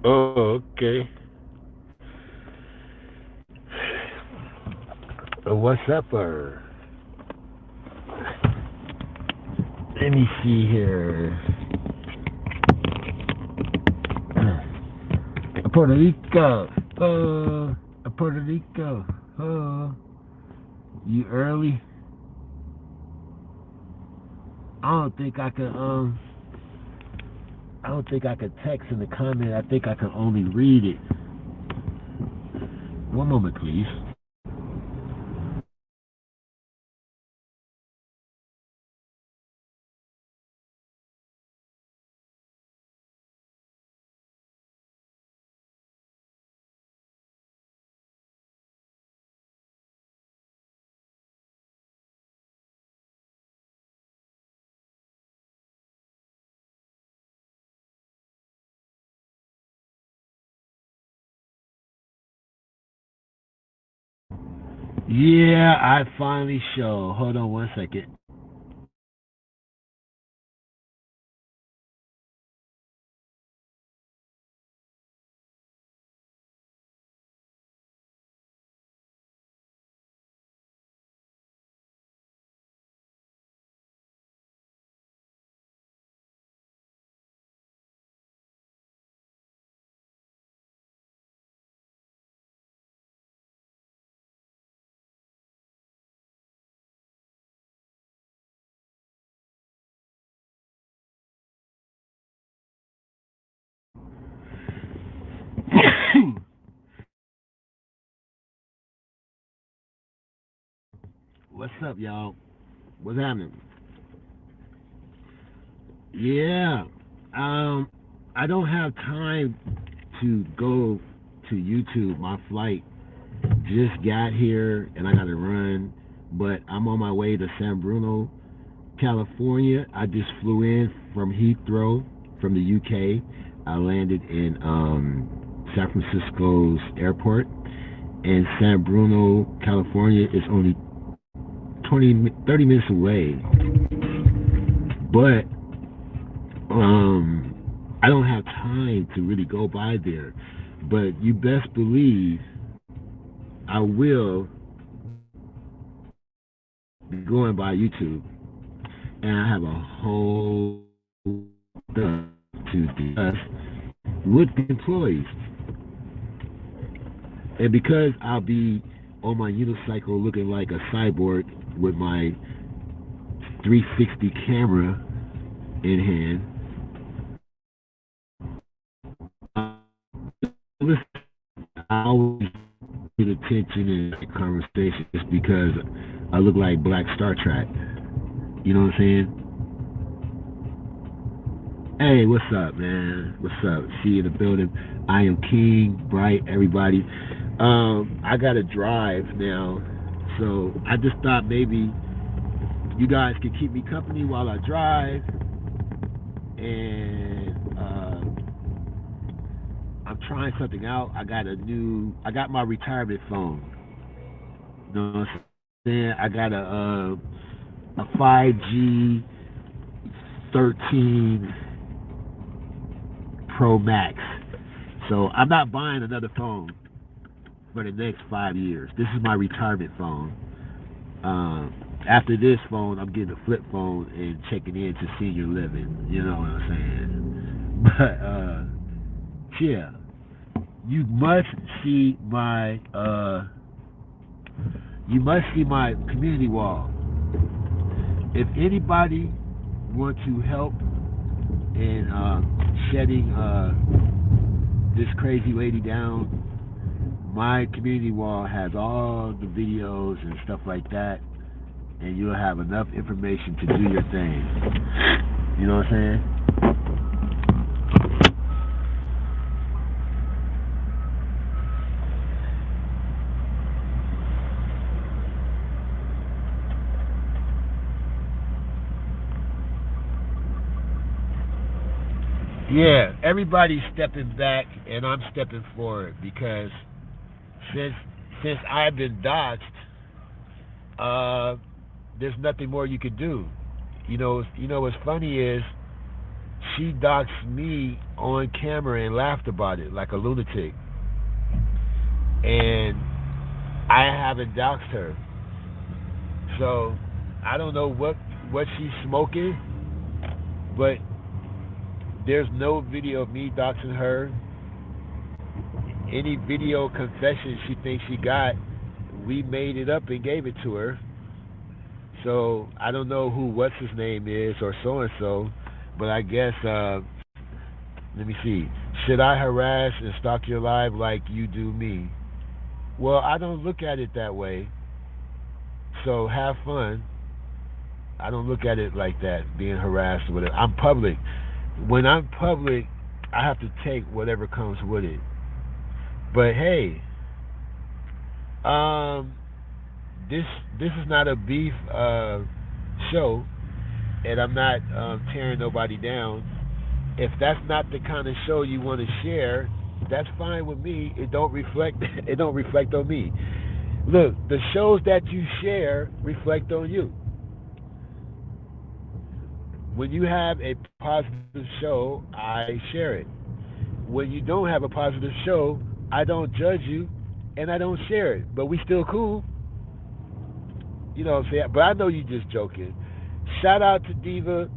Oh, okay. What's up, let me see here. Puerto Rico. Puerto Rico. Oh, you early? I don't think I could. I don't think I could text in the comment. I think I can only read it. One moment, please. Yeah, I finally show. Hold on one second. What's up, y'all? What's happening? Yeah. Um, I don't have time to go to YouTube. My flight just got here and I got to run, but I'm on my way to San Bruno, California. I just flew in from Heathrow from the UK. I landed in San Francisco's airport, and San Bruno, California is only 30 minutes away. But I don't have time to really go by there. But you best believe I will be going by YouTube, and I have a whole stuff to discuss with the employees. And because I'll be on my unicycle looking like a cyborg with my 360 camera in hand, listen, I always get attention in conversations because I look like Black Star Trek. You know what I'm saying? Hey, what's up, man? What's up? See you in the building. I am King, Bright, everybody. I gotta drive now, so I just thought maybe you guys could keep me company while I drive, and I'm trying something out. I got my retirement phone. You know what I'm saying? I got a 5G 13 Pro Max. So I'm not buying another phone for the next 5 years. This is my retirement phone. After this phone, I'm getting a flip phone and checking into senior living. You know what I'm saying? But yeah, you must see my community wall. If anybody want to help in shedding this crazy lady down, my community wall has all the videos and stuff like that, and you'll have enough information to do your thing. You know what I'm saying? Yeah, everybody's stepping back, and I'm stepping forward because since since I've been doxxed, uh, there's nothing more you could do. You know what's funny is she doxed me on camera and laughed about it like a lunatic. And I haven't doxed her. So I don't know what she's smoking, but there's no video of me doxing her. Any video confession she thinks she got, we made it up and gave it to her. So I don't know who what's his name is or so and so, but I guess let me see. Should I harass and stalk your life like you do me? Well, I don't look at it that way. So have fun. I don't look at it like that, being harassed with it. I'm public. When I'm public, I have to take whatever comes with it. But hey, um, this this is not a beef show, and I'm not tearing nobody down. If that's not the kind of show you want to share, that's fine with me. It don't reflect it don't reflect on me. Look, the shows that you share reflect on you. When you have a positive show, I share it. When you don't have a positive show, I don't judge you and I don't share it. But we still cool. You know what I'm saying? But I know you just joking. Shout out to Diva.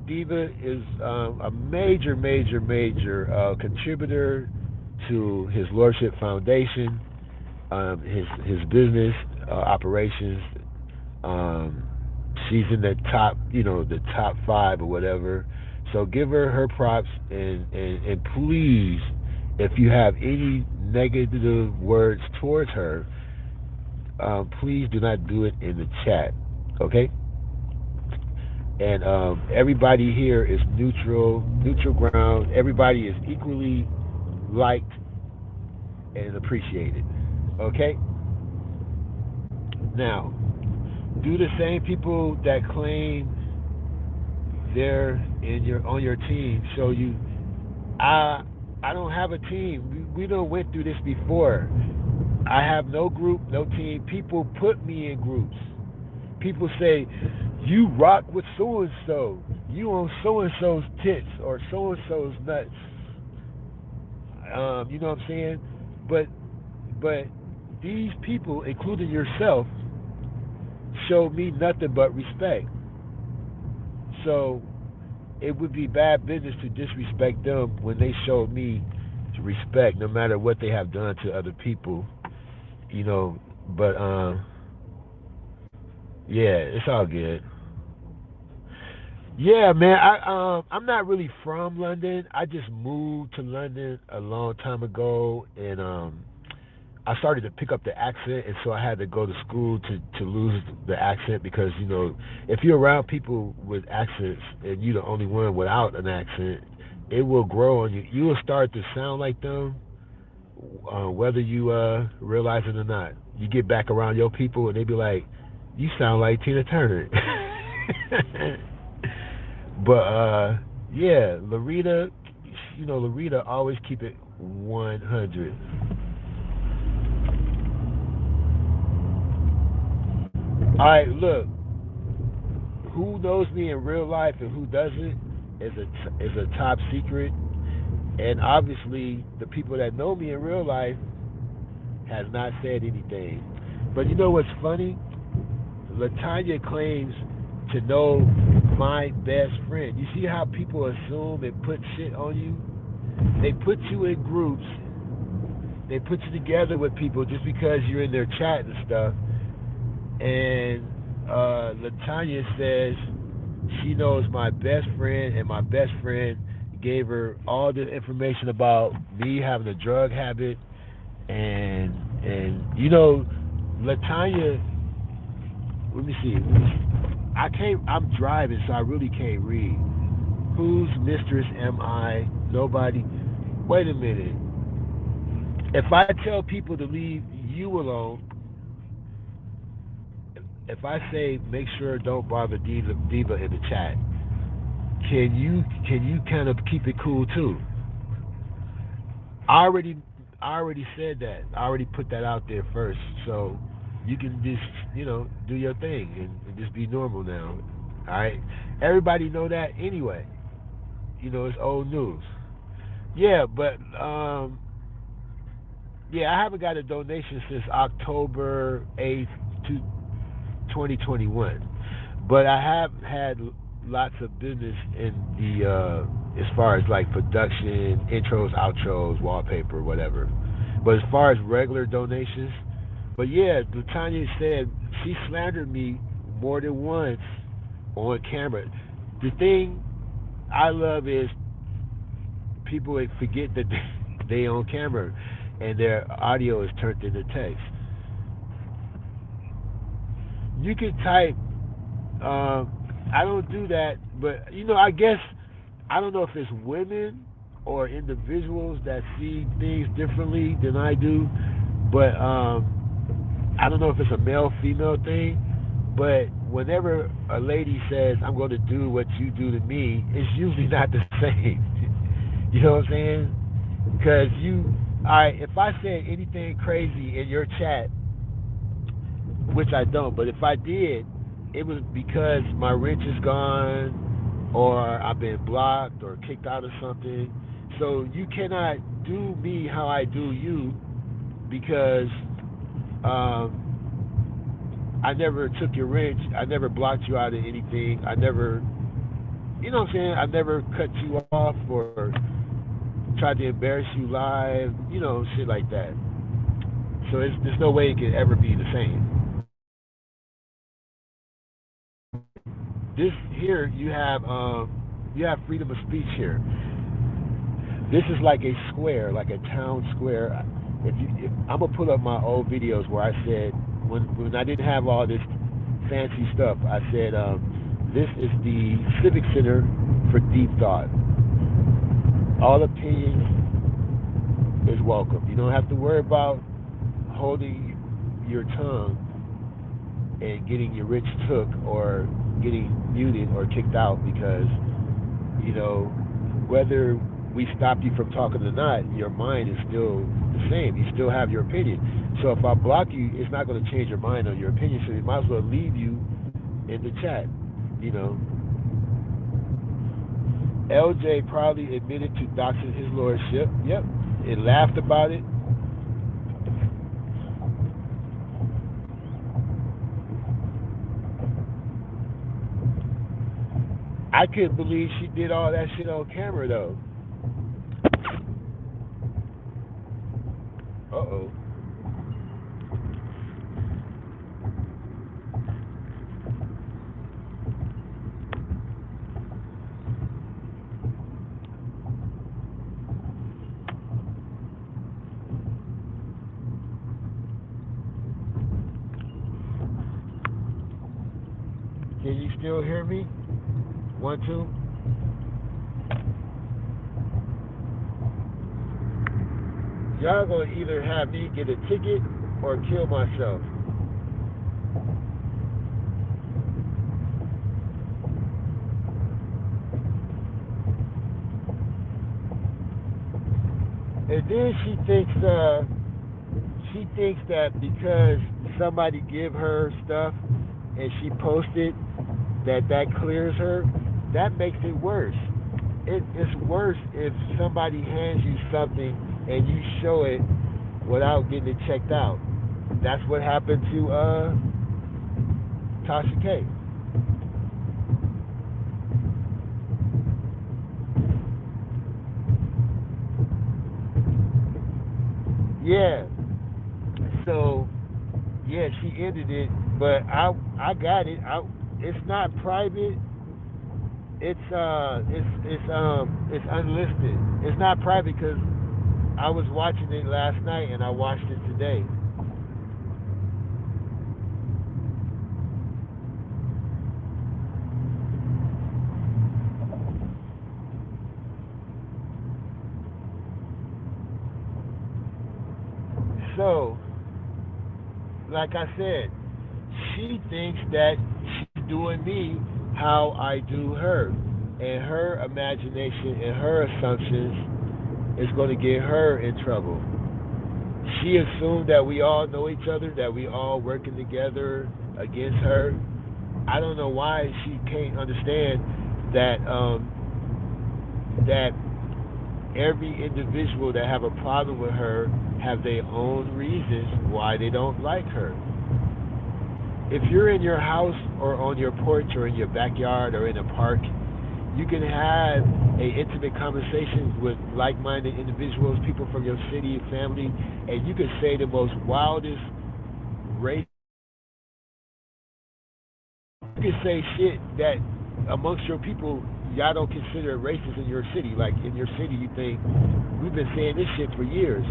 Diva is a major, major, major contributor to his Lordship Foundation, his business operations. Um, she's in the top, the top five or whatever. So give her props and please, if you have any negative words towards her, please do not do it in the chat. Okay? And everybody here is neutral ground. Everybody is equally liked and appreciated. Okay? Now, do the same people that claim they're in your on your team show you I I don't have a team. We don't went through this before. I have no group, no team. People put me in groups. People say, you rock with so and so. You on so and so's tits or so and so's nuts. You know what I'm saying? But but these people, including yourself, show me nothing but respect. So it would be bad business to disrespect them when they show me to respect, no matter what they have done to other people. You know, but yeah, it's all good. Yeah, man. I'm not really from London. I just moved to London a long time ago, and I started to pick up the accent, and so I had to go to school to lose the accent because if you're around people with accents and you're the only one without an accent, it will grow on you. You will start to sound like them, whether you realize it or not. You get back around your people, and they be like, "You sound like Tina Turner." But yeah, Larita, Larita always keep it 100. All right, look, who knows me in real life and who doesn't is a top secret, and obviously the people that know me in real life has not said anything. But you know what's funny? Latanya claims to know my best friend. You see how people assume and put shit on you? They put you in groups. They put you together with people just because you're in their chat and stuff. And Latanya says she knows my best friend, and my best friend gave her all the information about me having a drug habit, and Latanya. Let me see. I can't. I'm driving, so I really can't read. Whose mistress am I? Nobody. Wait a minute. If I tell people to leave you alone, if I say make sure don't bother Diva in the chat, can you kind of keep it cool too? I already I already said that. I already put that out there first, so you can just do your thing and just be normal now. All right, everybody know that anyway. It's old news. Yeah, but yeah, I haven't got a donation since October 8th, 2021. But I have had lots of business in the as far as like production, intros, outros, wallpaper, whatever. But as far as regular donations, but yeah, Latanya said she slandered me more than once on camera. The thing I love is people forget that they on camera and their audio is turned into text. You can type. I don't do that, but I guess I don't know if it's women or individuals that see things differently than I do, but I don't know if it's a male female thing. But whenever a lady says I'm going to do what you do to me, it's usually not the same. You know what I'm saying? Because all right, if I said anything crazy in your chat, which I don't, but if I did, it was because my rent is gone, or I've been blocked or kicked out of something. So you cannot do me how I do you because I never took your rent. I never blocked you out of anything. I never, what I'm saying? I never cut you off or tried to embarrass you live, shit like that. So there's no way it could ever be the same. This here you have freedom of speech here. This is like a square, like a town square. If I'm gonna pull up my old videos where I said when I didn't have all this fancy stuff, I said this is the Civic Center for Deep Thought. All opinions is welcome. You don't have to worry about holding your tongue and getting your rich took or getting muted or kicked out because whether we stop you from talking or not, your mind is still the same. You still have your opinion. So if I block you, it's not going to change your mind on your opinion. So you might as well leave you in the chat. LJ probably admitted to doxing his lordship. Yep, it laughed about it. I couldn't believe she did all that shit on camera though. Uh-oh. Can you still hear me? 1, 2. Y'all gonna either have me get a ticket or kill myself. And then she thinks that because somebody give her stuff and she posted that clears her. That makes it worse. It's worse if somebody hands you something and you show it without getting it checked out. That's what happened to Tasha K. Yeah. So yeah, she ended it, but I got it. It's not private. It's unlisted. It's not private because I was watching it last night and I watched it today. So, like I said, she thinks that she's doing me how I do her. And her imagination and her assumptions is going to get her in trouble. She assumed that we all know each other, that we all working together against her. I don't know why she can't understand that that every individual that have a problem with her have their own reasons why they don't like her. If you're in your house or on your porch or in your backyard or in a park, you can have a intimate conversation with like-minded individuals, people from your city, family, and you can say the most wildest race. You can say shit that amongst your people y'all don't consider racist in your city. Like in your city, you think we've been saying this shit for years,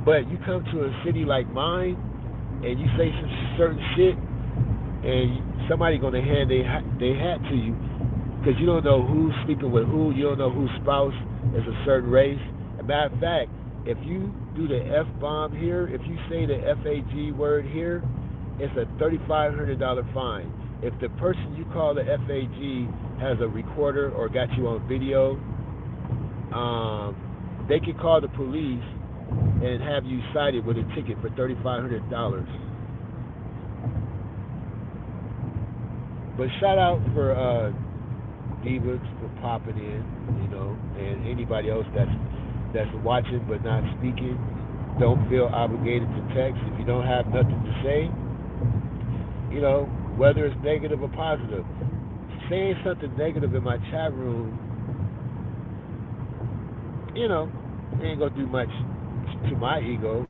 but you come to a city like mine and you say some certain shit, and somebody gonna hand they hat to you because you don't know who's sleeping with who, you don't know whose spouse is a certain race. As a matter of fact, if you do the F bomb here, if you say the FAG word here, it's a $3,500 fine. If the person you call the FAG has a recorder or got you on video, they can call the police and have you cited with a ticket for $3,500. But shout out for Divas for popping in, and anybody else that's watching but not speaking. Don't feel obligated to text if you don't have nothing to say. Whether it's negative or positive. Saying something negative in my chat room, ain't gonna do much to my ego.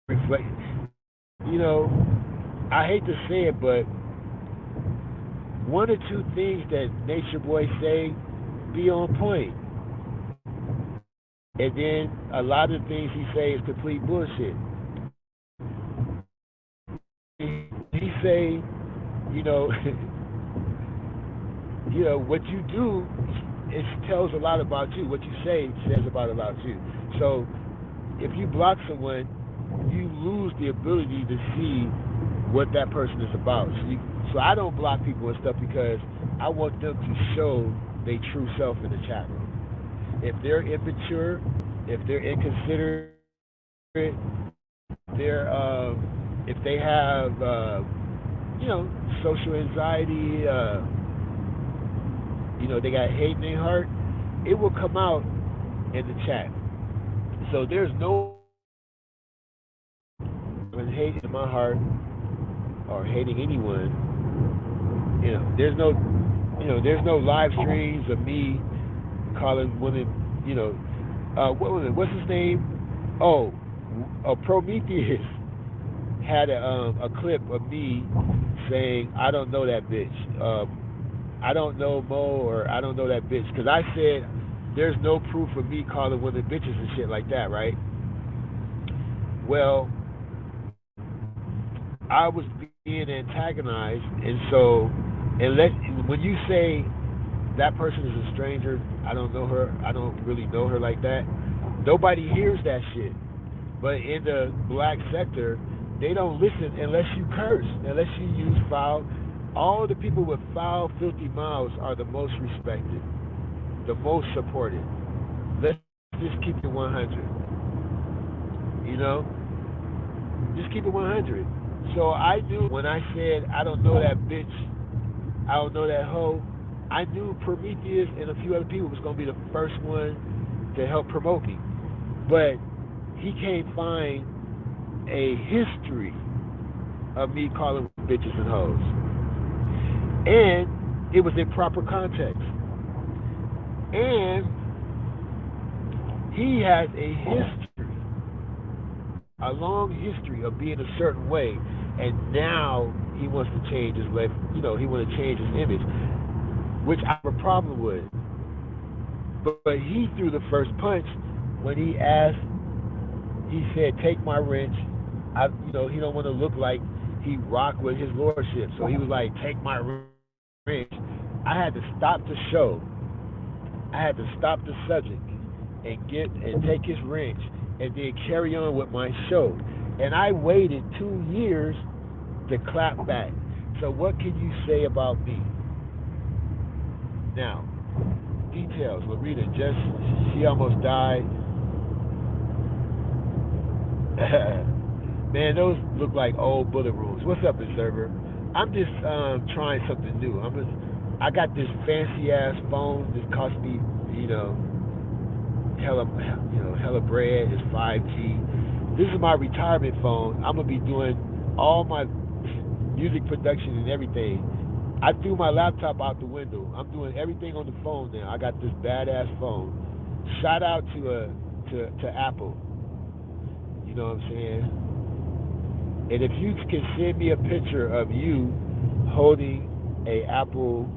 Reflect, I hate to say it, but one or two things that Nature Boy say be on point. And then a lot of things he say is complete bullshit. He say, what you do, it tells a lot about you. What you say says about you. So if you block someone, you lose the ability to see what that person is about. So I don't block people and stuff because I want them to show their true self in the chat room. If they're immature, if they're inconsiderate, if they have social anxiety, they got hate in their heart, it will come out in the chat. So there's no hate in my heart or hating anyone. There's no live streams of me calling women, what's his name? Oh, Prometheus had a clip of me saying, I don't know that bitch. I don't know Mo, or I don't know that bitch. Because I said there's no proof of me calling women bitches and shit like that, right? Well, I was being antagonized, and so when you say that person is a stranger, I don't know her, I don't really know her like that, nobody hears that shit. But in the black sector, they don't listen unless you curse, unless you use foul. All the people with foul, filthy mouths are the most respected, the most supported. Let's just keep it 100. Just keep it 100. So I knew when I said, I don't know that bitch, I don't know that hoe, I knew Prometheus and a few other people was going to be the first one to help promote me. But he can't find a history of me calling bitches and hoes. And it was in proper context. And he has a history, a long history of being a certain way, and now he wants to change his life. He wants to change his image, which I have a problem with. But he threw the first punch when he said, take my wrench. He don't want to look like he rocked with his lordship. So he was like, take my wrench. I had to stop the show. I had to stop the subject and take his wrench and then carry on with my show. And I waited 2 years to clap back. So what can you say about me? Now, details. Loretta she almost died. Man, those look like old bullet wounds. What's up, observer? I'm just trying something new. I got this fancy ass phone. This cost me, hella bread. It's 5G. This is my retirement phone. I'm gonna be doing all my music production and everything. I threw my laptop out the window. I'm doing everything on the phone now. I got this badass phone. Shout out to Apple. You know what I'm saying? And if you can send me a picture of you holding a Apple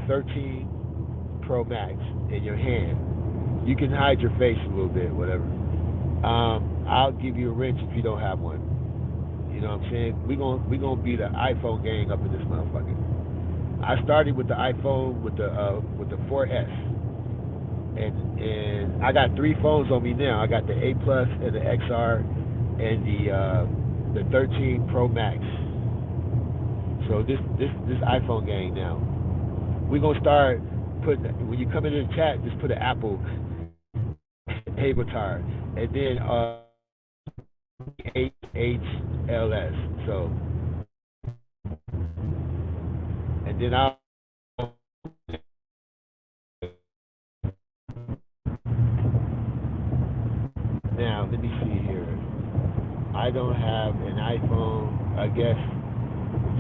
13 Pro Max in your hand, you can hide your face a little bit, whatever. I'll give you a wrench if you don't have one. You know what I'm saying? We gonna be the iPhone gang up in this motherfucker. I started with the iPhone with the 4S, and I got three phones on me now. I got the A Plus and the XR and the 13 Pro Max. So this iPhone gang now. We gonna start putting, when you come into the chat, just put an Apple avatar, and then HLS. So, and then I'll now let me see here. I don't have an iPhone. I guess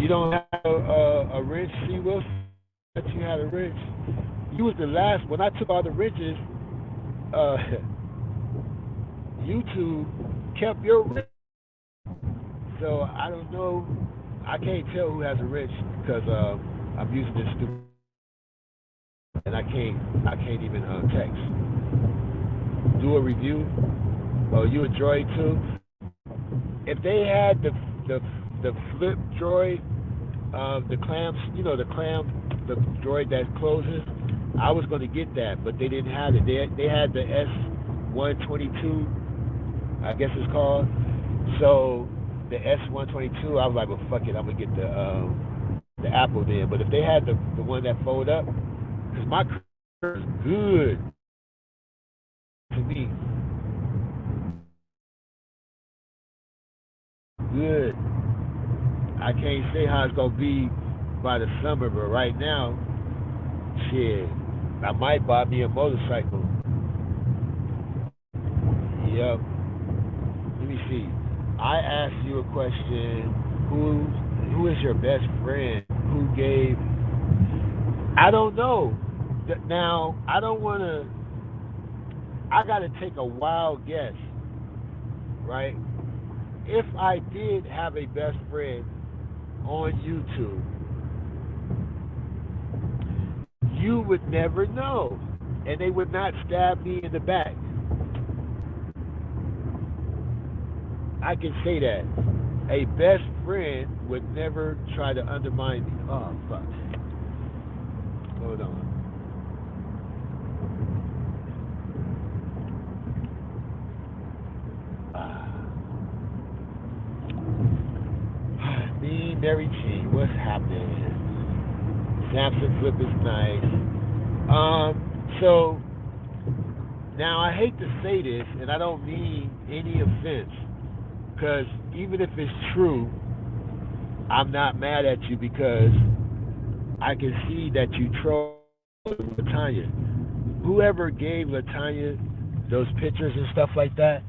you don't have a wrench. See, Wilson, that you had a wrench. You was the last when I took all the wrenches. YouTube kept your wrench. So I don't know. I can't tell who has a wrench because I'm using this stupid, and I can't even text. Do a review. Oh, you a droid too? If they had the flip droid, the clams, the droid that closes, I was going to get that, but they didn't have it. They had the S122, I guess it's called. So the S122, I was like, well, fuck it, I'm gonna get the Apple then. But if they had the one that fold up, because my career is good to me, good. I can't say how it's gonna be by the summer, but right now, shit, I might buy me a motorcycle. Yep. Let me see. I asked you a question. Who is your best friend? Who gave? I don't know. Now I don't want to. I got to take a wild guess, right? If I did have a best friend on YouTube, you would never know, and they would not stab me in the back. I can say that. A best friend would never try to undermine me. Oh, fuck. Hold on. Me, Mary G, what's happening? Samson Flip is nice. So, now I hate to say this, and I don't mean any offense, because even if it's true, I'm not mad at you because I can see that you troll Latanya. Whoever gave Latanya those pictures and stuff like that,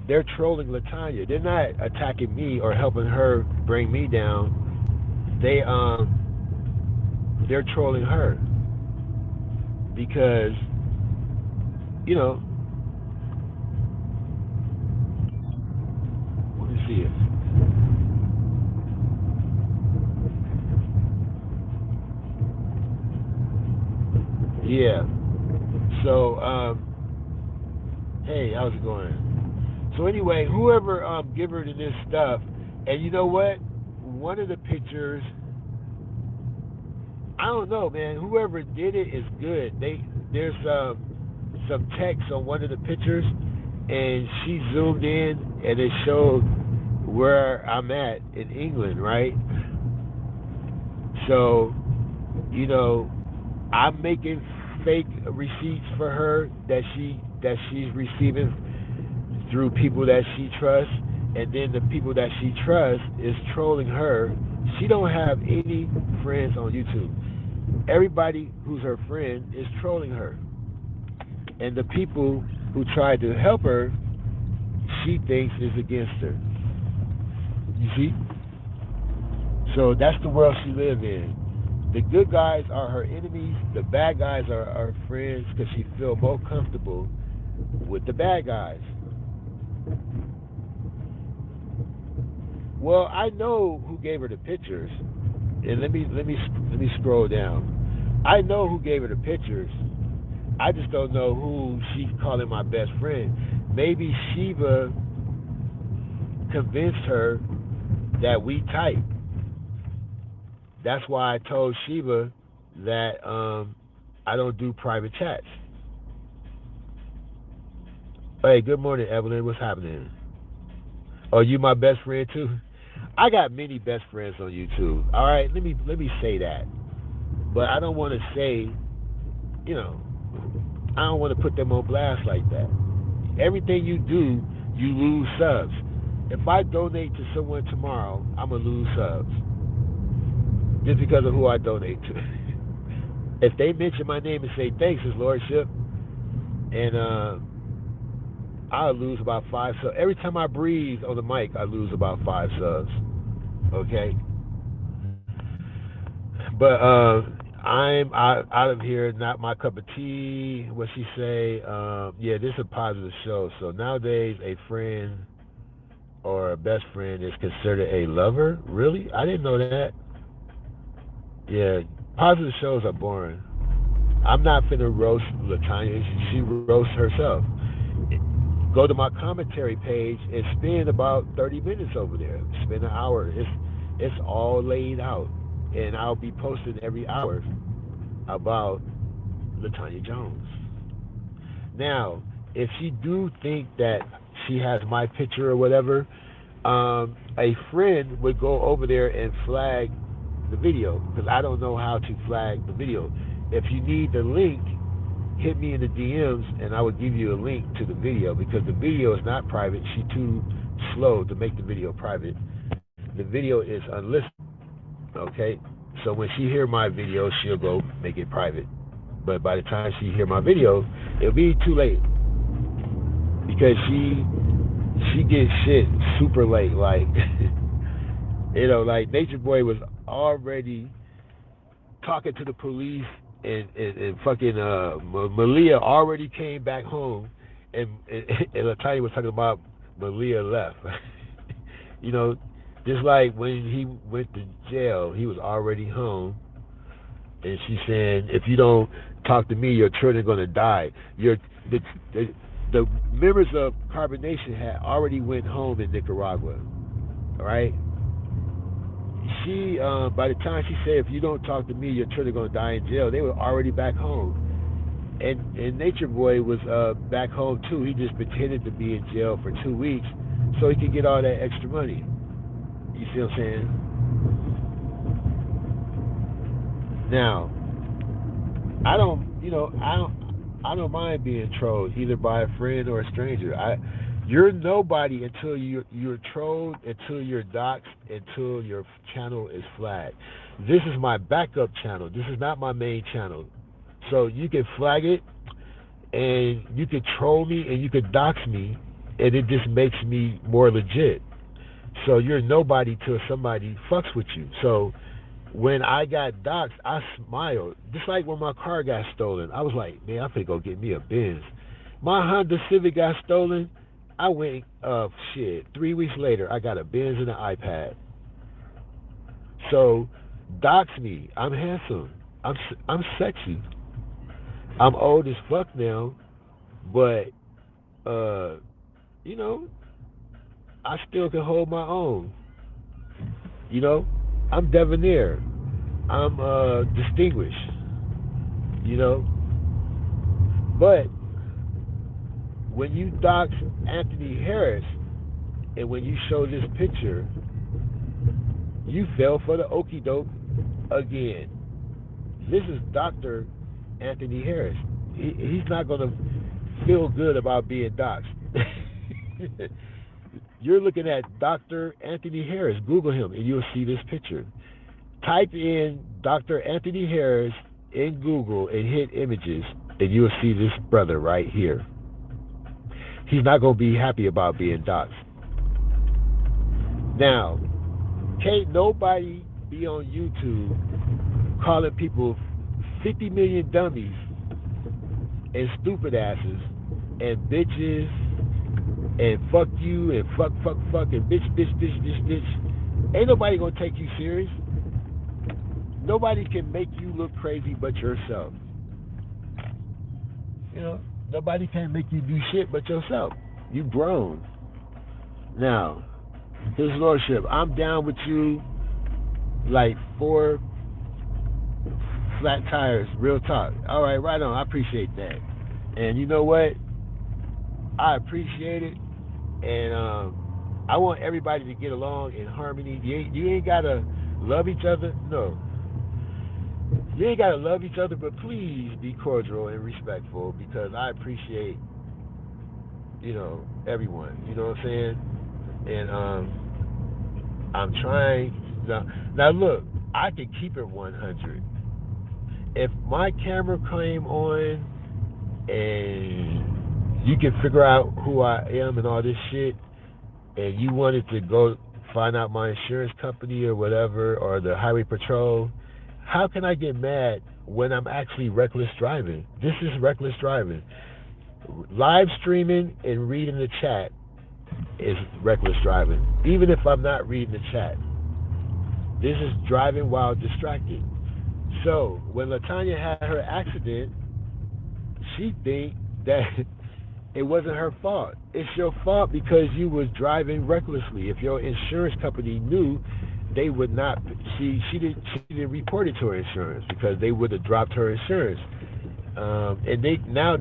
they're trolling Latanya. They're not attacking me or helping her bring me down. They're trolling her because, you know, let me see it. Yeah. So, hey, how's it going? So anyway, whoever give her to this stuff, and you know what? One of the pictures, I don't know, man. Whoever did it is good. There's some text on one of the pictures, and she zoomed in, and it showed where I'm at in England, right? So, you know, I'm making fake receipts for her that she's receiving through people that she trusts, and then the people that she trusts is trolling her. She don't have any friends on YouTube. Everybody who's her friend is trolling her, And the people who tried to help her, she thinks is against her. You see? So that's the world she lives in. The good guys are her enemies. The bad guys are her friends because she feels more comfortable with the bad guys. Well, I know who gave her the pictures, and let me scroll down. I know who gave her the pictures. I just don't know who she's calling my best friend. Maybe Shiva convinced her that we type. That's why I told Shiva that I don't do private chats. Hey, good morning, Evelyn. What's happening? Oh, you my best friend too? I got many best friends on YouTube. All right, let me say that. But I don't want to say, you know, I don't want to put them on blast like that. Everything you do, you lose subs. If I donate to someone tomorrow, I'm gonna lose subs just because of who I donate to. If they mention my name and say thanks, His Lordship, and I'll lose about 5 subs. Every time I breathe on the mic, I lose about 5 subs. Okay, but out of here. Not my cup of tea. What she say? Yeah, this is a positive show. So nowadays, a friend or a best friend is considered a lover. Really? I didn't know that. Yeah, positive shows are boring. I'm not finna roast Latanya. She roasts herself. Go to my commentary page and spend about 30 minutes over there. Spend an hour. It's all laid out, and I'll be posting every hour about Latanya Jones. Now, if she do think that she has my picture or whatever, a friend would go over there and flag the video because I don't know how to flag the video. If you need the link, hit me in the DMs and I will give you a link to the video because the video is not private. She's too slow to make the video private. The video is unlisted. Okay, so when she hear my video, she'll go make it private. But by the time she hear my video, it'll be too late because she gets shit super late. Like like Nature Boy was already talking to the police, and fucking Malia already came back home, and Latanya was talking about Malia left. you know, just like when he went to jail, he was already home, and she's saying, if you don't talk to me, your children are gonna die. The, the the members of Carbonation had already went home in Nicaragua. All right. She by the time she said, if you don't talk to me, your children are gonna die in jail, they were already back home. And Nature Boy was back home too. He just pretended to be in jail for 2 weeks so he could get all that extra money. You see what I'm saying? Now, I don't mind being trolled either by a friend or a stranger. You're nobody until you're trolled, until you're doxxed, until your channel is flagged. This is my backup channel. This is not my main channel. So you can flag it, and you can troll me, and you can dox me, and it just makes me more legit. So you're nobody till somebody fucks with you. So when I got doxxed, I smiled. Just like when my car got stolen. I was like, man, I'm finna go get me a Benz. My Honda Civic got stolen. I went, 3 weeks later, I got a Benz and an iPad. So, dox me. I'm handsome. I'm sexy. I'm old as fuck now, but, uh, you know, I still can hold my own. You know, I'm debonair. I'm distinguished. You know, but when you dox Anthony Harris and when you show this picture, you fell for the okie doke again. This is Dr. Anthony Harris. He's not going to feel good about being doxxed. You're looking at Dr. Anthony Harris. Google him and you'll see this picture. Type in Dr. Anthony Harris in Google and hit images, and you'll see this brother right here. He's not going to be happy about being doxxed. Now, can't nobody be on YouTube calling people 50 million dummies and stupid asses and bitches and fuck you and fuck and bitch. Ain't nobody gonna take you serious. Nobody can make you look crazy but yourself. You know, nobody can make you do shit but yourself. You grown. Now, His Lordship, I'm down with you like 4 flat tires, real talk. All right, right on. I appreciate that. And you know what? I appreciate it. And I want everybody to get along in harmony. You ain't got to love each other. No. You ain't got to love each other, but please be cordial and respectful because I appreciate, everyone. You know what I'm saying? And I'm trying. Now look, I can keep it 100. If my camera came on and you can figure out who I am and all this shit, and you wanted to go find out my insurance company or whatever, or the highway patrol, how can I get mad when I'm actually reckless driving? This is reckless driving. Live streaming and reading the chat is reckless driving. Even if I'm not reading the chat, this is driving while distracted. So when LaTanya had her accident, she think that it wasn't her fault. It's your fault because you was driving recklessly. If your insurance company knew, they would not. She didn't report it to her insurance because they would have dropped her insurance. And they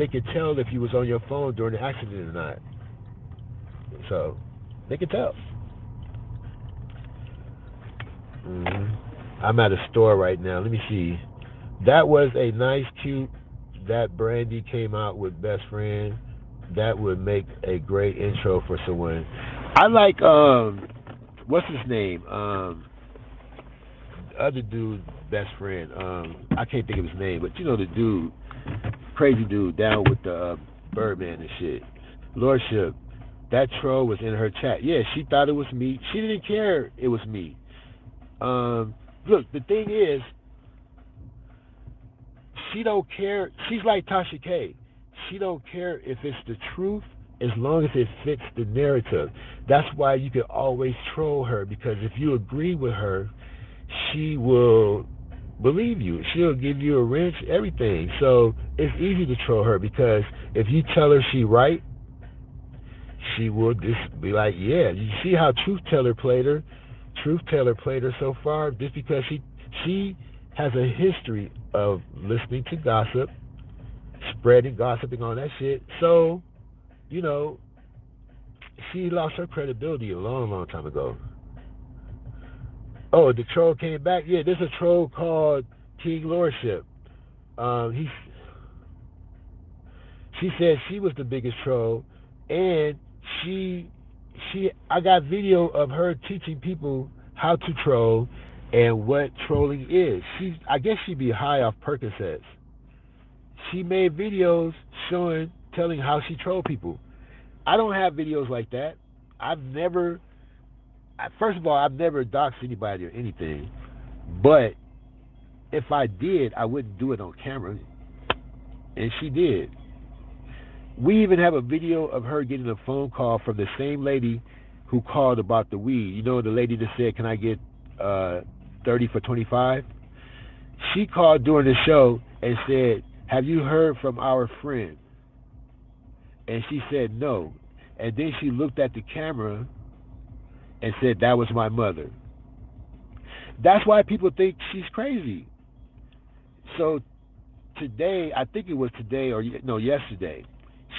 could tell if you was on your phone during the accident or not. So they could tell. I'm at a store right now. Let me see. That was a nice, cute. That Brandy came out with Best Friend. That would make a great intro for someone. I like what's his name? Other dude, Best Friend. I can't think of his name, but you know the dude, crazy dude down with the Birdman and shit. Lordship. That troll was in her chat. Yeah, she thought it was me. She didn't care it was me. Look, the thing is, she don't care. She's like Tasha K. She don't care if it's the truth as long as it fits the narrative. That's why you can always troll her, because if you agree with her, she will believe you. She'll give you a wrench, everything. So it's easy to troll her because if you tell her she right, she will just be like, yeah. You see how Truth Teller played her? Truth Teller played her so far just because she has a history of listening to gossip, spreading gossiping on that shit. So, she lost her credibility a long, long time ago. Oh, the troll came back? Yeah, there's a troll called King Lordship. She said she was the biggest troll, and I got video of her teaching people how to troll and what trolling is. I guess she'd be high off Percocets. She made videos telling how she trolled people. I don't have videos like that. First of all, I've never doxed anybody or anything. But if I did, I wouldn't do it on camera. And she did. We even have a video of her getting a phone call from the same lady who called about the weed. You know, the lady that said, can I get 30 for 25? She called during the show and said, have you heard from our friend? And she said no. And then she looked at the camera and said, that was my mother. That's why people think she's crazy. So today, I think it was today or no, yesterday,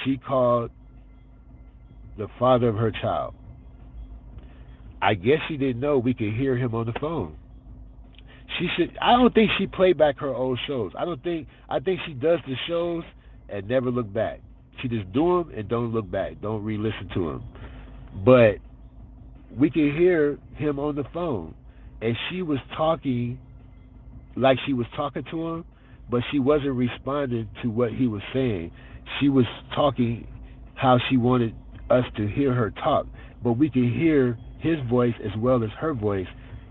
she called the father of her child. I guess she didn't know we could hear him on the phone. I don't think she played back her old shows. I think she does the shows and never look back. She just do them and don't look back. Don't re-listen to them. But we could hear him on the phone, and she was talking like she was talking to him, but she wasn't responding to what he was saying. She was talking how she wanted us to hear her talk, but we can hear his voice as well as her voice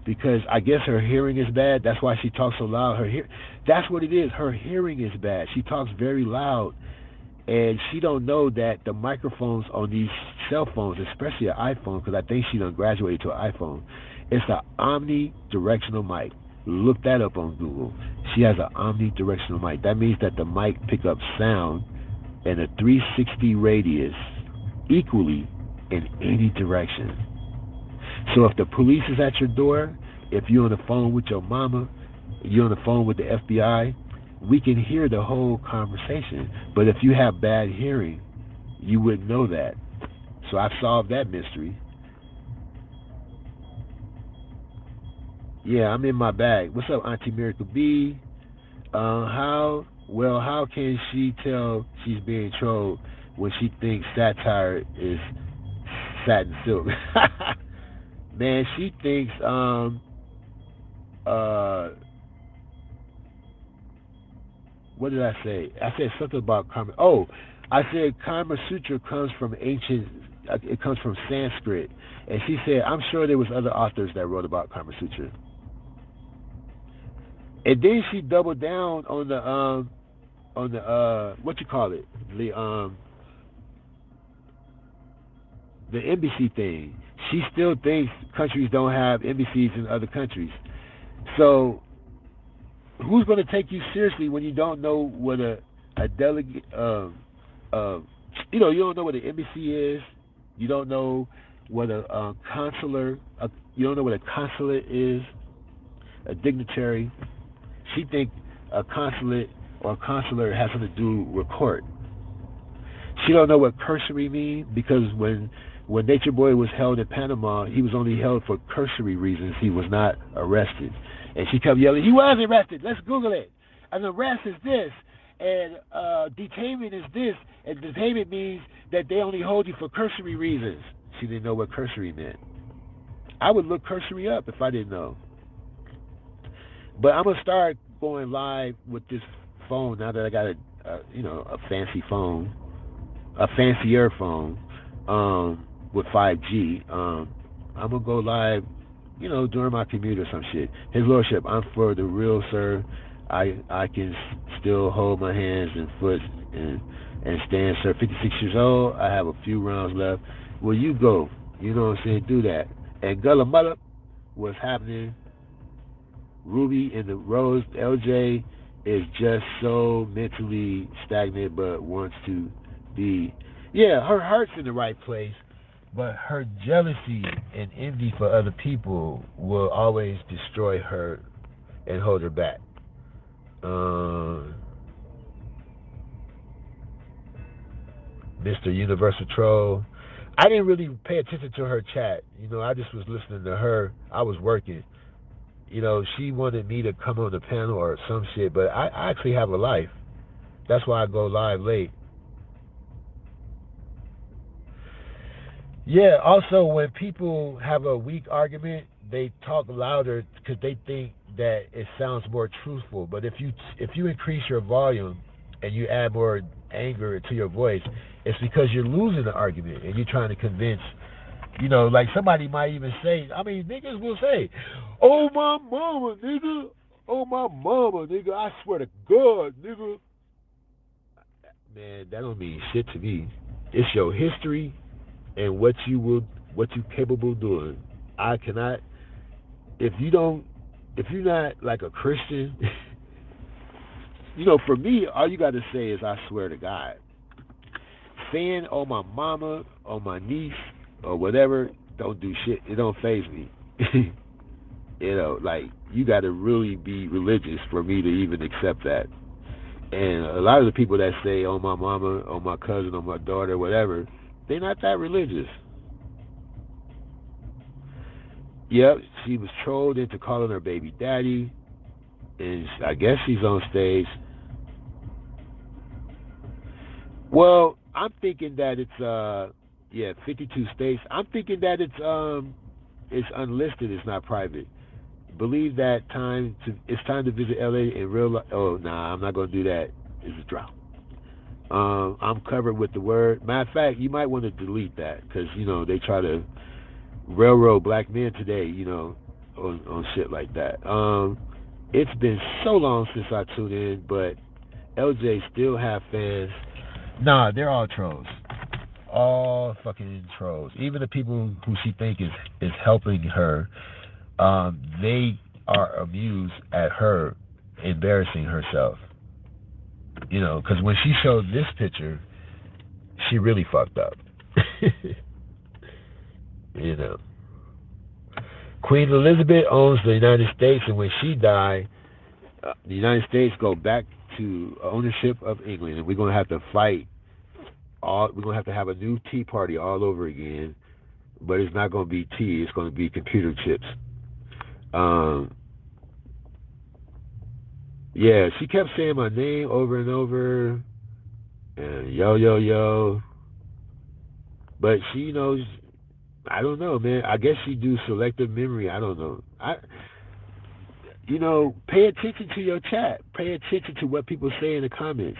because I guess her hearing is bad. That's why she talks so loud. That's what it is. Her hearing is bad. She talks very loud, and she don't know that the microphones on these cell phones, especially an iPhone, because I think she done graduated to an iPhone, it's an omnidirectional mic. Look that up on Google. She has an omnidirectional mic. That means that the mic pick up sound in a 360 radius equally in any direction. So if the police is at your door, if you're on the phone with your mama, you're on the phone with the FBI, we can hear the whole conversation. But if you have bad hearing, you wouldn't know that. So I've solved that mystery. Yeah, I'm in my bag. What's up, Auntie Miracle B? How can she tell she's being trolled when she thinks satire is satin silk? Man, she thinks what did I say? I said something about karma. Oh, I said Kama Sutra comes from ancient. It comes from Sanskrit, and she said I'm sure there was other authors that wrote about Kama Sutra. And then she doubled down on the what you call it, the embassy thing. She still thinks countries don't have embassies in other countries. So who's going to take you seriously when you don't know what a delegate you know, you don't know what an embassy is, you don't know what a consular you don't know what a consulate is, a dignitary. She thinks a consulate or a consular has something to do with court. She don't know what cursory means because when Nature Boy was held in Panama, he was only held for cursory reasons. He was not arrested. And she kept yelling, he was arrested. Let's Google it. An arrest is this, and detainment is this, and detainment means that they only hold you for cursory reasons. She didn't know what cursory meant. I would look cursory up if I didn't know. But I'm gonna start going live with this phone now that I got a fancy phone, a fancier phone, with 5G. I'm gonna go live, during my commute or some shit. His Lordship, I'm for the real, sir. I can still hold my hands and foot and stand, sir. 56 years old. I have a few rounds left. Well, you go. You know what I'm saying? Do that. And Gullah Mullup, what's happening? Ruby in the Rose, LJ is just so mentally stagnant but wants to be. Yeah, her heart's in the right place, but her jealousy and envy for other people will always destroy her and hold her back. Mr. Universal Troll. I didn't really pay attention to her chat. I just was listening to her. I was working. She wanted me to come on the panel or some shit, but I actually have a life. That's why I go live late. Yeah, also, when people have a weak argument, they talk louder because they think that it sounds more truthful. But if you increase your volume and you add more anger to your voice, it's because you're losing the argument and you're trying to convince. Like somebody might even say, niggas will say, oh my mama, nigga, oh my mama, nigga, I swear to God, nigga. Man, that don't mean shit to me. It's your history and what you capable of doing. I cannot. If you're not like a Christian, for me, all you got to say is I swear to God. Saying on my mama, on my niece, or whatever, don't do shit. It don't faze me. Like you got to really be religious for me to even accept that. And a lot of the people that say on my mama, on my cousin, on my daughter, whatever, they're not that religious. Yep, she was trolled into calling her baby daddy, and I guess she's on stage. Well, I'm thinking that it's 52 states. I'm thinking that it's unlisted, it's not private. believe that it's time to visit LA in real life. Oh, nah, I'm not gonna do that. It's a drop. I'm covered with the word. Matter of fact, you might want to delete that because they try to railroad black men today. On shit like that. It's been so long since I tuned in, but LJ still have fans. Nah, they're all trolls. All fucking trolls. Even the people who she think is helping her, they are amused at her embarrassing herself. Because when she showed this picture, she really fucked up. you know. Queen Elizabeth owns the United States, and when she died, the United States go back to ownership of England, and we're gonna have to fight. We're gonna have to have a new tea party all over again, but it's not gonna be tea. It's gonna be computer chips. Um, yeah, she kept saying my name over and over, and yo yo yo. But she knows. I don't know, man. I guess she do selective memory. I don't know. Pay attention to your chat. Pay attention to what people say in the comments.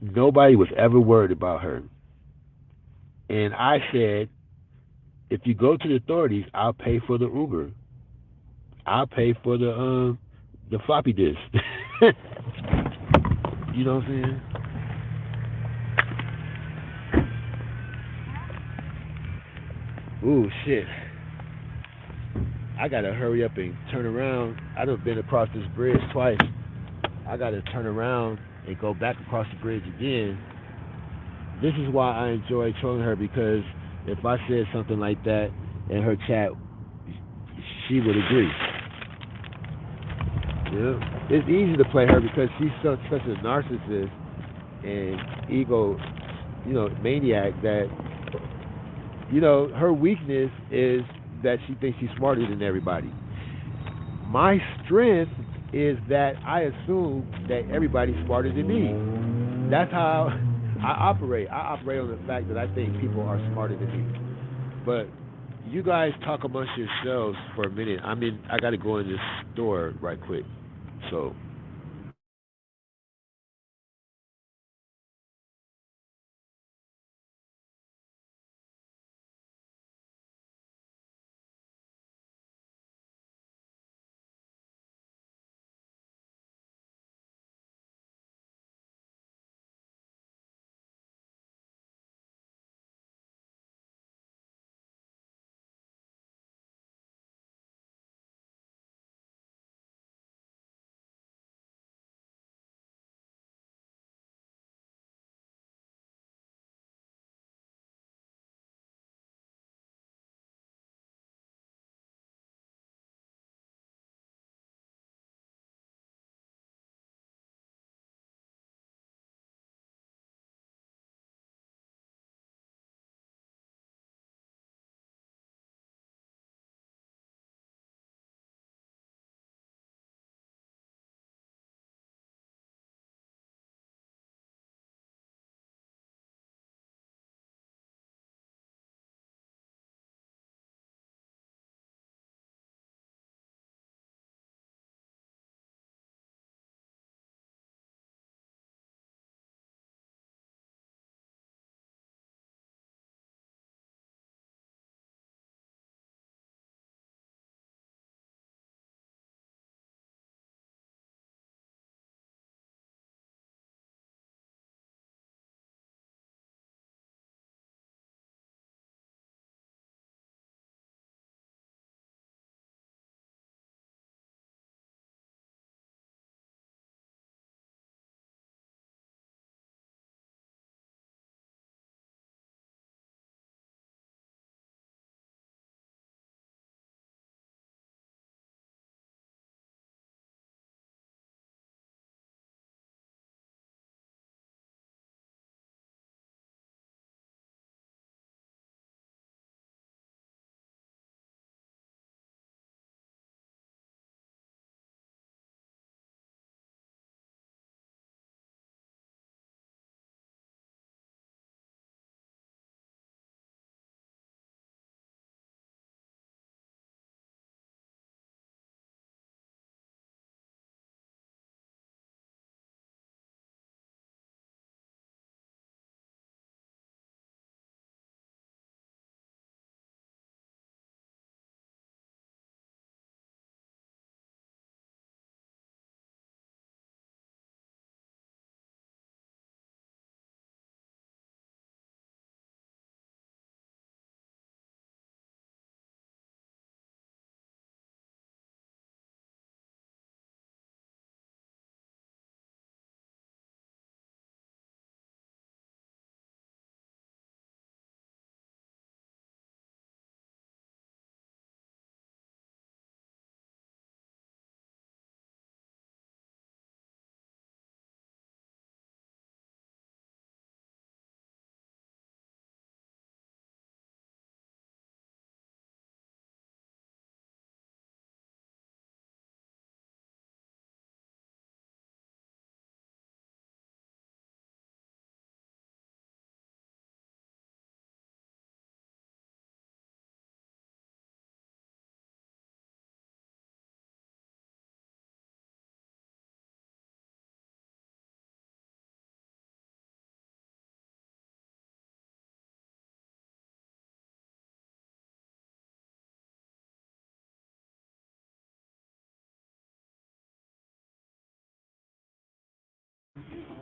Nobody was ever worried about her. And I said, if you go to the authorities, I'll pay for the Uber. I'll pay for the floppy disk. You know what I'm saying? Ooh, shit. I gotta hurry up and turn around. I done been across this bridge twice. I gotta turn around and go back across the bridge again. This is why I enjoy trolling her, because if I said something like that in her chat, she would agree. It's easy to play her because she's such a narcissist and ego, maniac that her weakness is that she thinks she's smarter than everybody. My strength is that I assume that everybody's smarter than me. That's how I operate. I operate on the fact that I think people are smarter than me. But you guys talk amongst yourselves for a minute. I got to go in this store right quick. So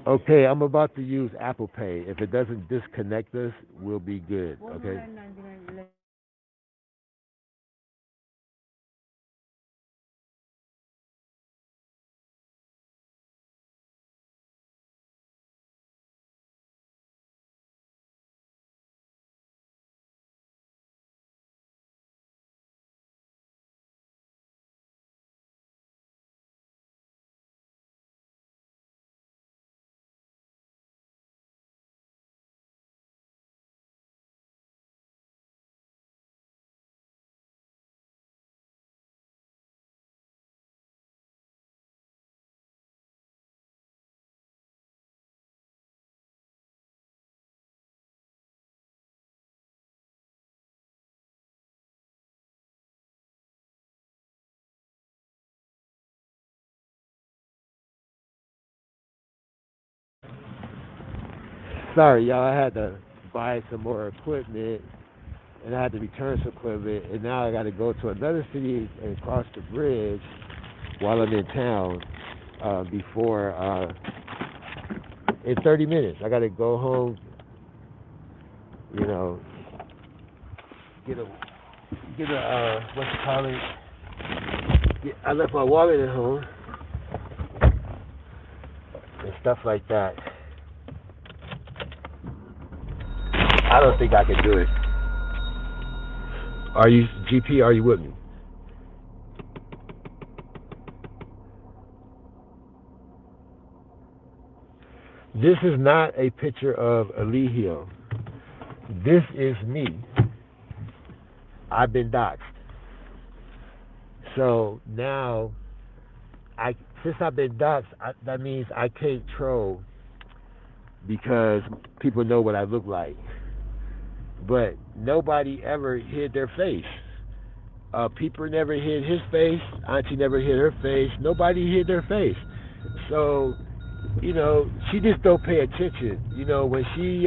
Okay, I'm about to use Apple Pay. If it doesn't disconnect us, we'll be good. Okay. Sorry, y'all. I had to buy some more equipment, and I had to return some equipment, and now I got to go to another city and cross the bridge while I'm in town. Before in 30 minutes, I got to go home. You know, get a what you call it? I left my wallet at home and stuff like that. I don't think I can do it. Are you GP? Are you with me? This is not a picture of Eligio. This is me. I've been doxxed. So now, since I've been doxxed, that means I can't troll because people know what I look like. But nobody ever hid their face. Peeper never hid his face. Auntie never hid her face. Nobody hid their face. So, she just don't pay attention. When she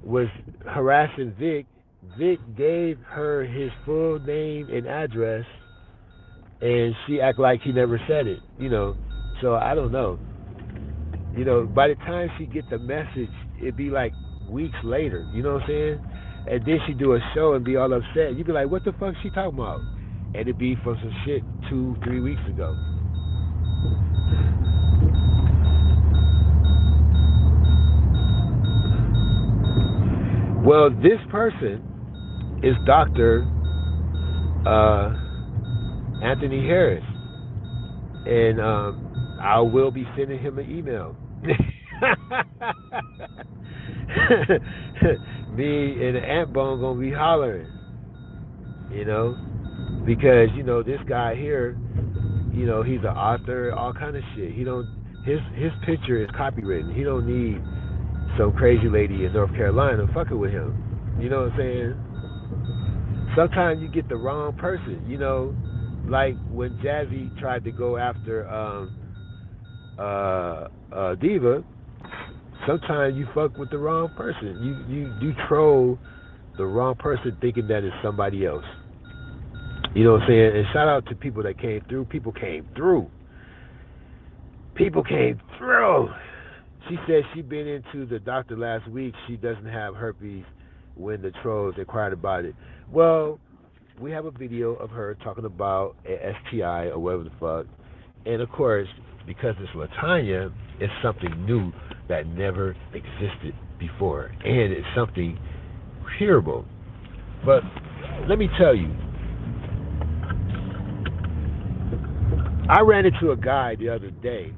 was harassing Vic, Vic gave her his full name and address, and she act like he never said it. So I don't know. By the time she get the message, it'd be like weeks later. You know what I'm saying? And then she do a show and be all upset. You'd be like, what the fuck she talking about? And it'd be from some shit 2-3 weeks ago. Well, this person is Dr. Anthony Harris, and I will be sending him an email. Me and the ant bone gonna be hollering, you know, because this guy here, he's an author, all kind of shit. He don't his picture is copywritten. He don't need some crazy lady in North Carolina fucking with him. You know what I'm saying? Sometimes you get the wrong person. Like when Jazzy tried to go after Diva. Sometimes you fuck with the wrong person. You troll the wrong person thinking that it's somebody else. You know what I'm saying? And shout out to people that came through. People came through. People came through. She said she been into the doctor last week. She doesn't have herpes when the trolls inquired about it. Well, we have a video of her talking about an STI or whatever the fuck. And of course, because it's Latanya, it's something new that never existed before. And it's something hearable. But let me tell you, I ran into a guy the other day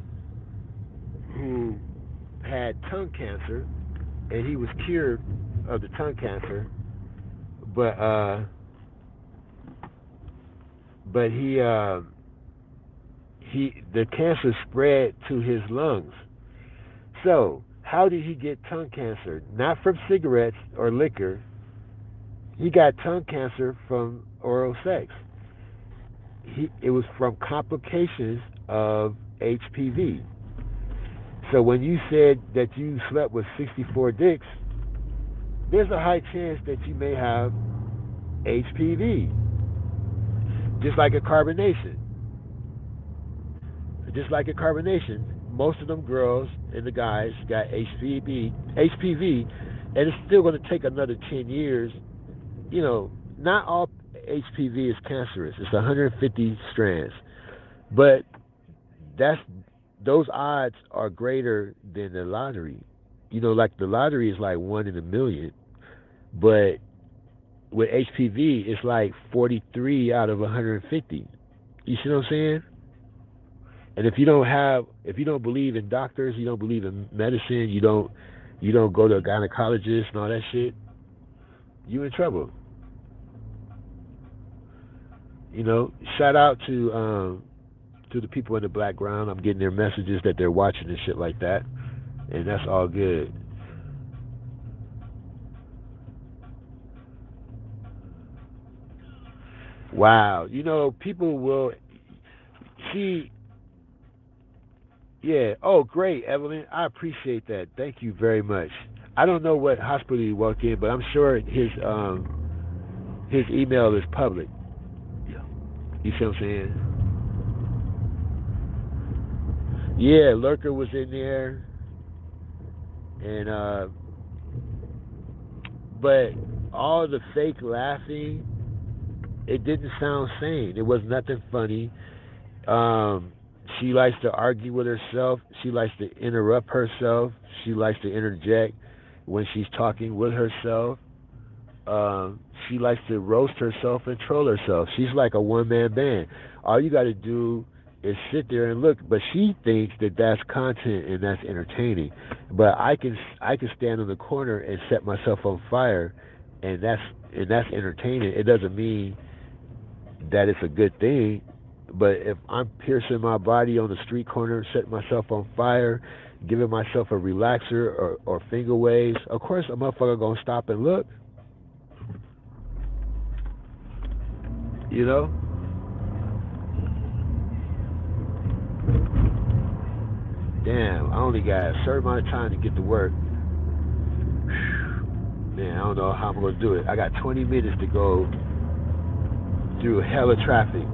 who had tongue cancer, and he was cured of the tongue cancer, but he the cancer spread to his lungs. So how did he get tongue cancer? Not from cigarettes or liquor. He got tongue cancer from oral sex. It was from complications of HPV. So when you said that you slept with 64 dicks, there's a high chance that you may have HPV. Just like a carbonation. Just like a carbonation, most of them girls and the guys got HPV, and it's still going to take another 10 years. You know, not all HPV is cancerous. It's 150 strands, but that's those odds are greater than the lottery. You know, like the lottery is like 1 in a million, but with HPV, it's like 43 out of 150. You see what I'm saying? And if you don't believe in doctors, you don't believe in medicine, you don't go to a gynecologist and all that shit, you in trouble. You know, shout out to the people in the background. I'm getting their messages that they're watching and shit like that, and that's all good. Wow, you know, people will see. Yeah. Oh, great, Evelyn. I appreciate that. Thank you very much. I don't know what hospital you work in, but I'm sure his email is public. You see what I'm saying? Yeah, Lurker was in there, and but all the fake laughing, it didn't sound sane. It was nothing funny. Um, she likes to argue with herself. She likes to interrupt herself. She likes to interject when she's talking with herself. She likes to roast herself and troll herself. She's like a one man band. All you got to do is sit there and look. But she thinks that that's content and that's entertaining. But I can stand on the corner and set myself on fire, and that's entertaining. It doesn't mean that it's a good thing. But if I'm piercing my body on the street corner, setting myself on fire, giving myself a relaxer or finger waves, of course a motherfucker gonna stop and look. You know? Damn, I only got a certain amount of time to get to work. Man, I don't know how I'm gonna do it. I got 20 minutes to go through hella traffic,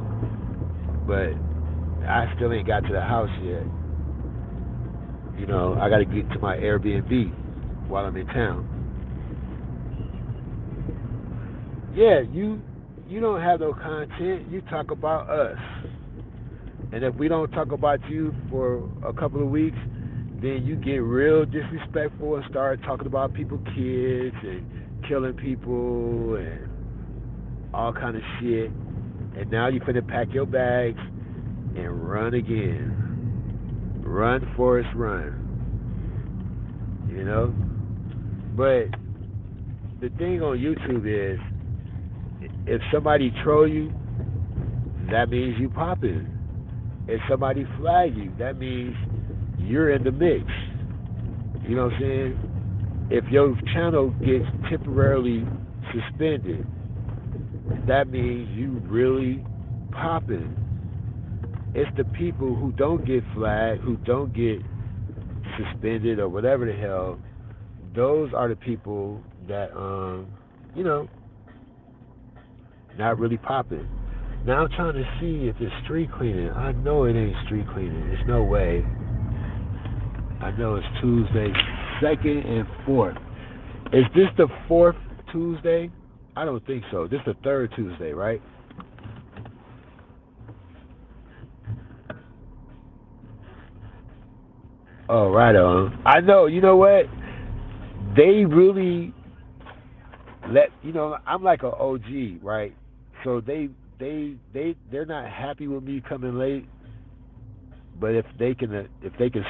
but I still ain't got to the house yet. You know, I gotta get to my Airbnb while I'm in town. Yeah, you don't have no content. You talk about us, and if we don't talk about you for a couple of weeks, then you get real disrespectful and start talking about people's kids and killing people and all kind of shit. And now you finna pack your bags and run again. Run, Forrest, run. You know? But the thing on YouTube is, if somebody troll you, that means you popping. If somebody flag you, that means you're in the mix. You know what I'm saying? If your channel gets temporarily suspended, that means you really popping. It's the people who don't get flagged, who don't get suspended or whatever the hell. Those are the people that you know, not really popping. Now I'm trying to see if it's street cleaning. I know it ain't street cleaning. There's no way. I know it's Tuesday, second and fourth. Is this the fourth Tuesday? I don't think so. This is the third Tuesday, right? Oh, right on. I know. You know what? They really let you know. I'm like a OG, right? So they're not happy with me coming late. But if they can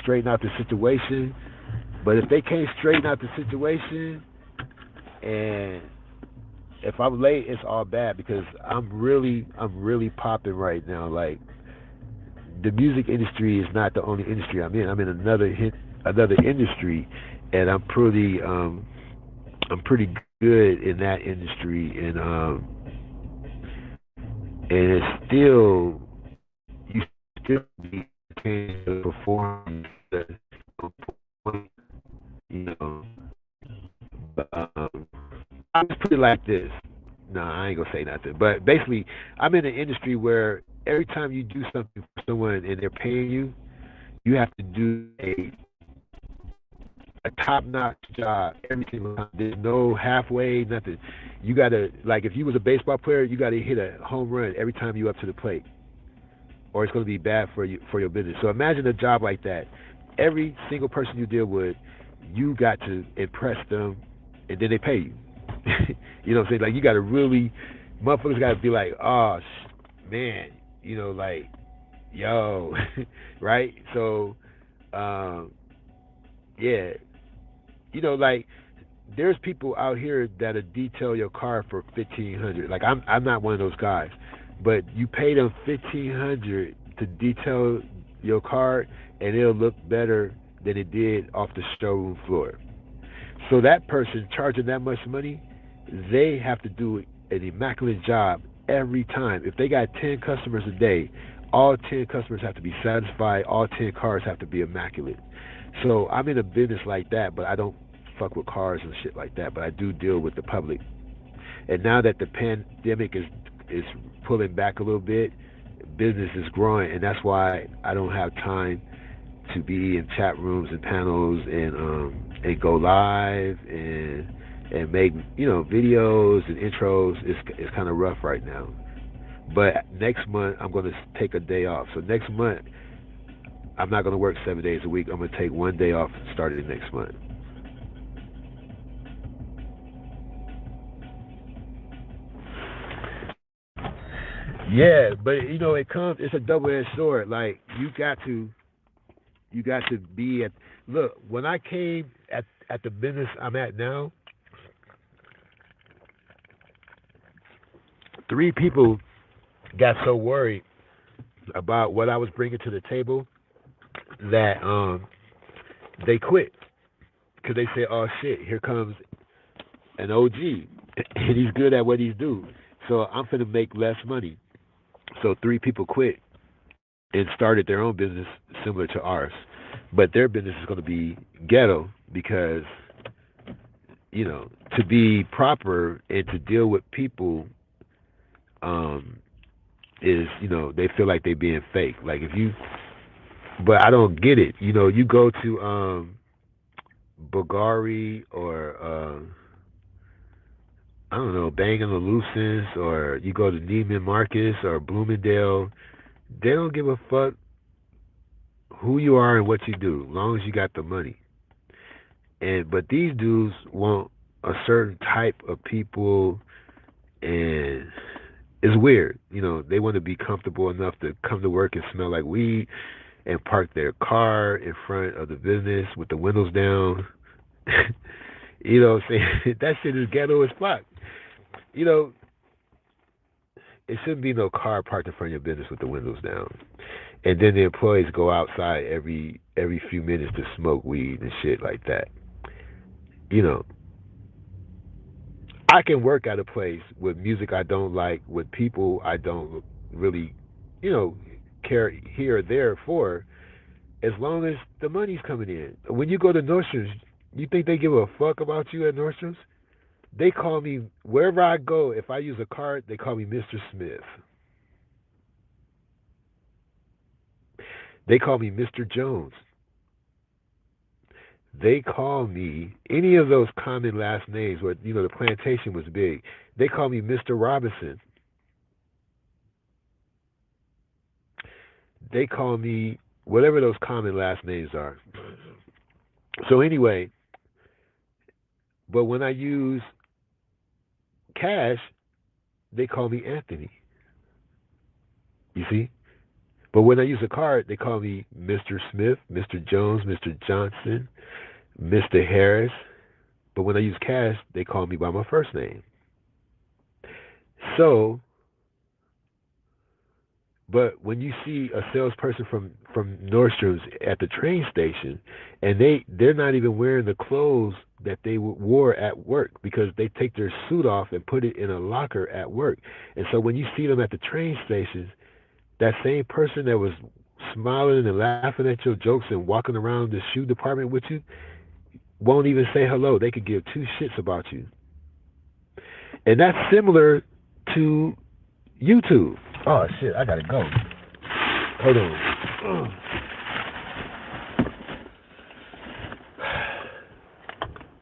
straighten out the situation, but if they can't straighten out the situation, and if I'm late, it's all bad because I'm really popping right now. Like the music industry is not the only industry I'm in. I'm in another industry, and I'm pretty good in that industry, and it's still you still be to perform, you know. But I just put it like this. No, I ain't gonna say nothing. But basically, I'm in an industry where every time you do something for someone and they're paying you, you have to do a top-notch job every single time. There's no halfway, nothing. You gotta, like, if you was a baseball player, you gotta hit a home run every time you up to the plate, or it's gonna be bad for you for your business. So imagine a job like that. Every single person you deal with, you got to impress them, and then they pay you. You know what I'm saying? Like you gotta really, motherfuckers gotta be like, oh man, like yo, right? So, um, yeah, like there's people out here that'll detail your car for 1,500. Like I'm not one of those guys, but you pay them 1,500 to detail your car, and it'll look better than it did off the showroom floor. So that person charging that much money, they have to do an immaculate job every time. If they got 10 customers a day, all 10 customers have to be satisfied. All 10 cars have to be immaculate. So I'm in a business like that, but I don't fuck with cars and shit like that. But I do deal with the public. And now that the pandemic is pulling back a little bit, business is growing, and that's why I don't have time to be in chat rooms and panels and go live and make videos and intros. It's kind of rough right now. But next month I'm going to take a day off. So next month I'm not going to work 7 days a week. I'm going to take one day off starting next month. Yeah, but it's a double-edged sword. Like you got to be at. Look, when I came at the business I'm at now, 3 people got so worried about what I was bringing to the table that they quit because they said, "Oh shit, here comes an OG, and he's good at what he's doing. So I'm finna make less money." So 3 people quit and started their own business similar to ours, but their business is going to be ghetto because to be proper and to deal with people um, is they feel like they being fake. Like if you, but I don't get it. You go to Bulgari or I don't know, Bang& Olufsen's, or you go to Neiman Marcus or Bloomingdale. They don't give a fuck who you are and what you do, as long as you got the money. But these dudes want a certain type of people, and it's weird. They want to be comfortable enough to come to work and smell like weed and park their car in front of the business with the windows down. You know what I'm saying? That shit is ghetto as fuck. You know, it shouldn't be no car parked in front of your business with the windows down. And then the employees go outside every few minutes to smoke weed and shit like that. You know, I can work at a place with music I don't like, with people I don't really, you know, care here or there for, as long as the money's coming in. When you go to Nordstrom's, you think they give a fuck about you at Nordstrom's? They call me, wherever I go, if I use a card, they call me Mr. Smith. They call me Mr. Jones. They call me any of those common last names where, the plantation was big. They call me Mr. Robinson. They call me whatever those common last names are. So anyway, but when I use cash, they call me Anthony. You see? But when I use a card, they call me Mr. Smith, Mr. Jones, Mr. Johnson, Mr. Harris. But when I use cash, they call me by my first name. So, but when you see a salesperson from Nordstrom's at the train station, and they're not even wearing the clothes that they wore at work, because they take their suit off and put it in a locker at work. And so when you see them at the train stations, that same person that was smiling and laughing at your jokes and walking around the shoe department with you won't even say hello. They could give two shits about you. And that's similar to YouTube. Oh shit, I gotta go. Hold on.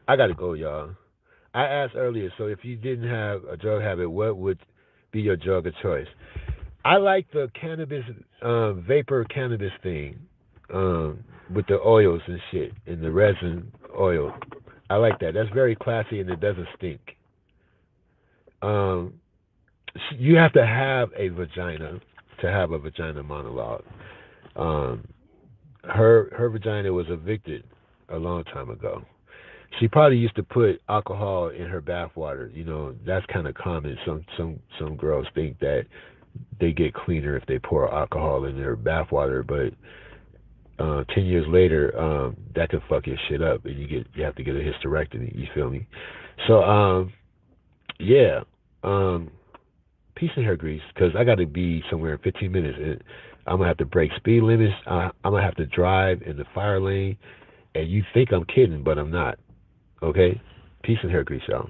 I gotta go, y'all. I asked earlier, so if you didn't have a drug habit, what would be your drug of choice? I like the cannabis, vapor cannabis thing, with the oils and shit and the resin oil. I like that. That's very classy and it doesn't stink. Um, you have to have a vagina to have a vagina monologue. Um, her vagina was evicted a long time ago. She probably used to put alcohol in her bathwater. You know, that's kind of common. Some girls think that they get cleaner if they pour alcohol in their bathwater, but 10 years later, that could fuck your shit up, and you have to get a hysterectomy. You feel me? So yeah, um, peace and hair grease, because I got to be somewhere in 15 minutes, and I'm gonna have to break speed limits. I'm gonna have to drive in the fire lane, and you think I'm kidding, but I'm not. Okay, peace and hair grease, y'all.